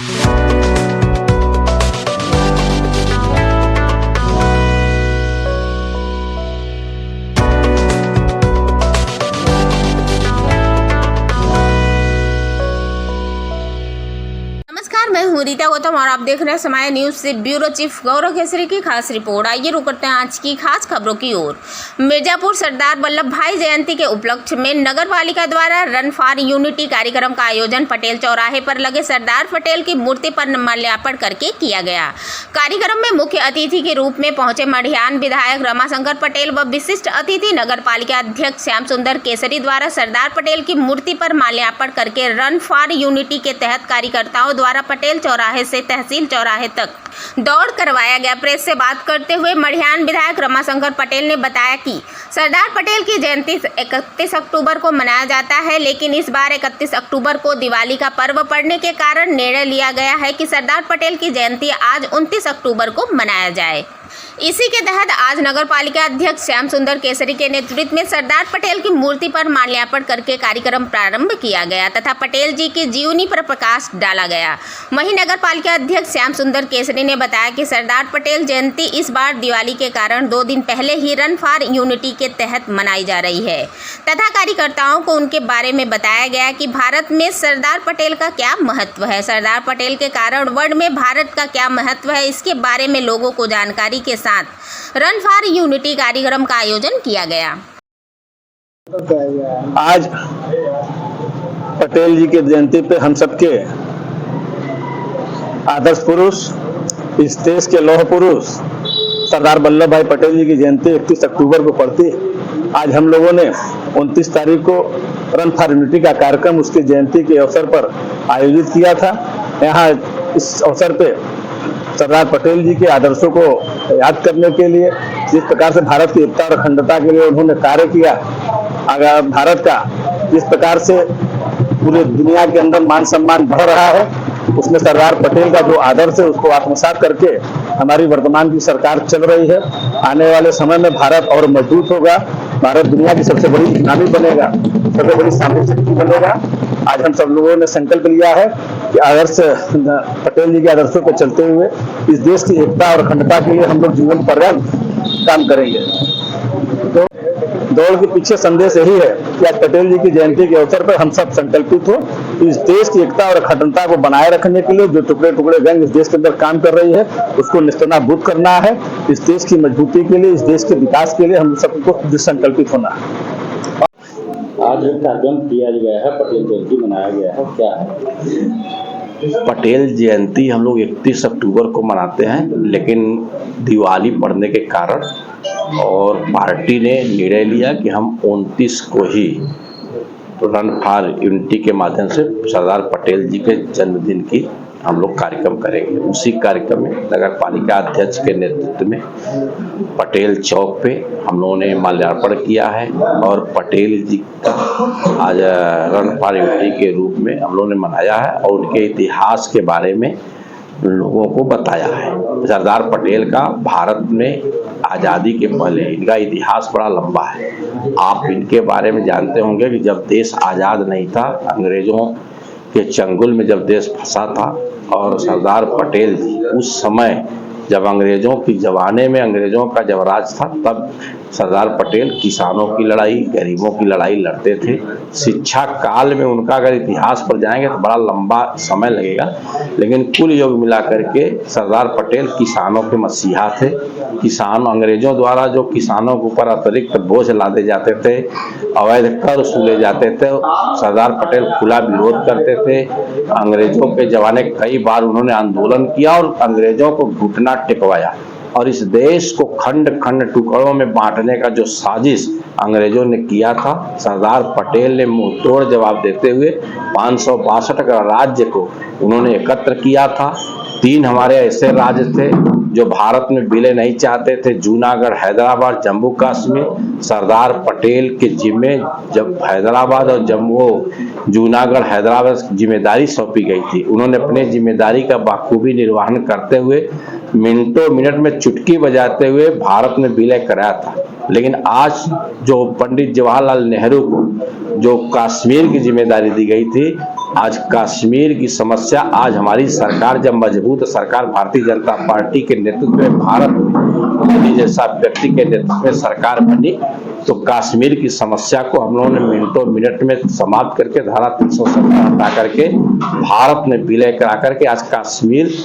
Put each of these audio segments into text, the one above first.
नमस्कार, मैं हूँ रीता गौतम और आप देख रहे हैं समय न्यूज से ब्यूरो चीफ गौरव केसरी की खास रिपोर्ट। आइए रुक करते हैं आज की खास खबरों की ओर। मिर्जापुर सरदार वल्लभ भाई जयंती के उपलक्ष्य में नगर पालिका द्वारा रन फॉर यूनिटी कार्यक्रम का आयोजन पटेल चौराहे पर लगे सरदार पटेल की मूर्ति पर माल्यार्पण करके किया गया। कार्यक्रम में मुख्य अतिथि के रूप में पहुंचे मढ़ियान विधायक रमाशंकर पटेल व विशिष्ट अतिथि नगर पालिका अध्यक्ष श्याम सुंदर केसरी द्वारा सरदार पटेल की मूर्ति पर माल्यार्पण करके रन फॉर यूनिटी के तहत कार्यकर्ताओं द्वारा पटेल चौराहे से तहसील चौराहे तक दौड़ करवाया गया। प्रेस से बात करते हुए मढ़ियान विधायक रमाशंकर पटेल ने बताया कि सरदार पटेल की जयंती 31 अक्टूबर को मनाया जाता है, लेकिन इस बार 31 अक्टूबर को दिवाली का पर्व पड़ने के कारण निर्णय लिया गया है कि सरदार पटेल की जयंती आज 29 अक्टूबर को मनाया जाए। इसी के तहत आज नगर पालिका अध्यक्ष श्याम सुंदर केसरी के नेतृत्व में सरदार पटेल की मूर्ति पर माल्यार्पण करके कार्यक्रम प्रारंभ किया गया तथा पटेल जी की जीवनी पर प्रकाश डाला गया। वहीं नगर पालिका अध्यक्ष श्याम सुंदर केसरी ने बताया कि सरदार पटेल जयंती इस बार दिवाली के कारण 2 दिन पहले ही रन फॉर यूनिटी के तहत मनाई जा रही है तथा कार्यकर्ताओं को उनके बारे में बताया गया कि भारत में सरदार पटेल का क्या महत्व है, सरदार पटेल के कारण वर्ल्ड में भारत का क्या महत्व है, इसके बारे में लोगों को जानकारी के साथ रन फॉर यूनिटी कार्यक्रम का आयोजन किया गया। आज पटेल जी के जयंती पे हम सबके आदर्श पुरुष, इस देश के लौह पुरुष सरदार वल्लभ भाई पटेल जी की जयंती 31 अक्टूबर को पड़ती है। आज हम लोगों ने 29 तारीख को रन फॉर यूनिटी का कार्यक्रम उसकी जयंती के अवसर पर आयोजित किया था। यहाँ इस अवसर पे सरदार पटेल जी के आदर्शों को याद करने के लिए, जिस प्रकार से भारत की एकता और अखंडता के लिए उन्होंने कार्य किया, अगर भारत का जिस प्रकार से पूरे दुनिया के अंदर मान सम्मान बढ़ रहा है, उसमें सरदार पटेल का जो आदर्श है उसको आत्मसात करके हमारी वर्तमान की सरकार चल रही है। आने वाले समय में भारत और मजबूत होगा, भारत दुनिया की सबसे बड़ी इकोनॉमी बनेगा, सबसे बड़ी सामरिक शक्ति बनेगा। आज हम सब लोगों ने संकल्प लिया है कि आदर्श पटेल जी के आदर्शों पर चलते हुए इस देश की एकता और अखंडता के लिए हम लोग जीवन पर्यंत काम करेंगे। तो दौड़ के पीछे संदेश यही है कि आज पटेल जी की जयंती के अवसर पर हम सब संकल्पित हो, इस देश की एकता और अखंडता को बनाए रखने के लिए जो टुकड़े टुकड़े गैंग इस देश के अंदर काम कर रही है उसको निस्तानाबूद करना है। इस देश की मजबूती के लिए, इस देश के विकास के लिए हम सबको संकल्पित होना है। आज कार्यक्रम किया गया है, पटेल जयंती मनाया गया है, क्या है? पटेल जयंती हम लोग 31 अक्टूबर को मनाते हैं, लेकिन दिवाली पड़ने के कारण और पार्टी ने निर्णय लिया कि हम 29 को ही रन फॉर यूनिटी के माध्यम से सरदार पटेल जी के जन्मदिन की हम लोग कार्यक्रम करेंगे। उसी कार्यक्रम में नगर पालिका अध्यक्ष के नेतृत्व में पटेल चौक पे हम लोगों ने माल्यार्पण किया है और पटेल जी का आज रन फॉर यूनिटी के रूप में हम लोगों ने मनाया है और उनके इतिहास के बारे में लोगों को बताया है। सरदार पटेल का भारत में आज़ादी के पहले इनका इतिहास बड़ा लंबा है। आप इनके बारे में जानते होंगे कि जब देश आज़ाद नहीं था, अंग्रेजों के चंगुल में जब देश फंसा था, और सरदार पटेल जी उस समय जब अंग्रेजों की जमाने में अंग्रेजों का जब राज था, तब सरदार पटेल किसानों की लड़ाई, गरीबों की लड़ाई लड़ते थे। शिक्षा काल में उनका अगर इतिहास पर जाएंगे तो बड़ा लंबा समय लगेगा, लेकिन कुल योग मिला करके सरदार पटेल किसानों के मसीहा थे। किसान अंग्रेजों द्वारा जो किसानों के ऊपर अतिरिक्त बोझ लादे जाते थे, अवैध कर वसूले जाते थे, सरदार पटेल खुला विरोध करते थे। अंग्रेजों के जमाने कई बार उन्होंने आंदोलन किया और अंग्रेजों को घुटना टेकवाया और इस देश को खंड खंड टुकड़ों में बांटने का जो साजिश अंग्रेजों ने किया था, सरदार पटेल ने मुंह तोड़ जवाब देते हुए 562 राज्य को उन्होंने एकत्र किया था। 3 हमारे ऐसे राज्य थे जो भारत में विलय नहीं चाहते थे, जूनागढ़, हैदराबाद, जम्मू कश्मीर। सरदार पटेल के जिम्मे जब हैदराबाद और जम्मू, जूनागढ़, हैदराबाद जिम्मेदारी सौंपी गई थी, उन्होंने अपने जिम्मेदारी का बाखूबी निर्वहन करते हुए मिनटों मिनट में चुटकी बजाते हुए भारत में विलय कराया था। लेकिन आज जो पंडित जवाहरलाल नेहरू को जो कश्मीर की जिम्मेदारी दी गई थी, आज कश्मीर की समस्या आज हमारी सरकार जब मजबूत सरकार भारतीय जनता पार्टी के नेतृत्व में भारत में मोदी जैसा व्यक्ति के नेतृत्व में सरकार बनी, तो कश्मीर की समस्या को हम लोगों ने मिनटों मिनट में समाप्त करके धारा 370 हटा करके भारत में विलय करा करके आज कश्मीर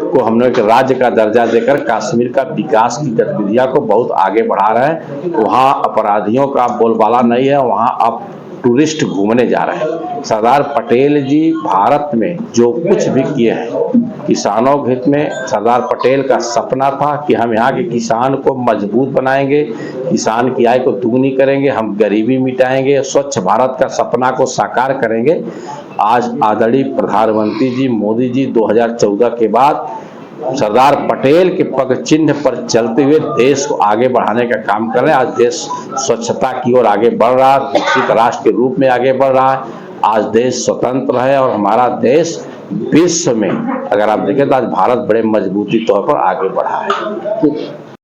को हम लोग एक राज्य का दर्जा देकर कश्मीर का विकास की गतिविधियां को बहुत आगे बढ़ा रहे हैं। वहाँ अपराधियों का बोलबाला नहीं है, वहाँ अब टूरिस्ट घूमने जा रहे हैं। सरदार पटेल जी भारत में जो कुछ भी किए हैं किसानों के हित में, सरदार पटेल का सपना था कि हम यहाँ के किसान को मजबूत बनाएंगे, किसान की आय को दुगनी करेंगे, हम गरीबी मिटाएंगे, स्वच्छ भारत का सपना को साकार करेंगे। आज आदरणीय प्रधानमंत्री जी मोदी जी 2014 के बाद सरदार पटेल के पग चिन्ह पर चलते हुए देश को आगे बढ़ाने का काम कर रहे हैं। आज देश स्वच्छता की ओर आगे बढ़ रहा है, विकसित राष्ट्र के रूप में आगे बढ़ रहा है। आज देश स्वतंत्र है और हमारा देश विश्व में अगर आप देखें तो आज भारत बड़े मजबूती तौर पर आगे बढ़ा है।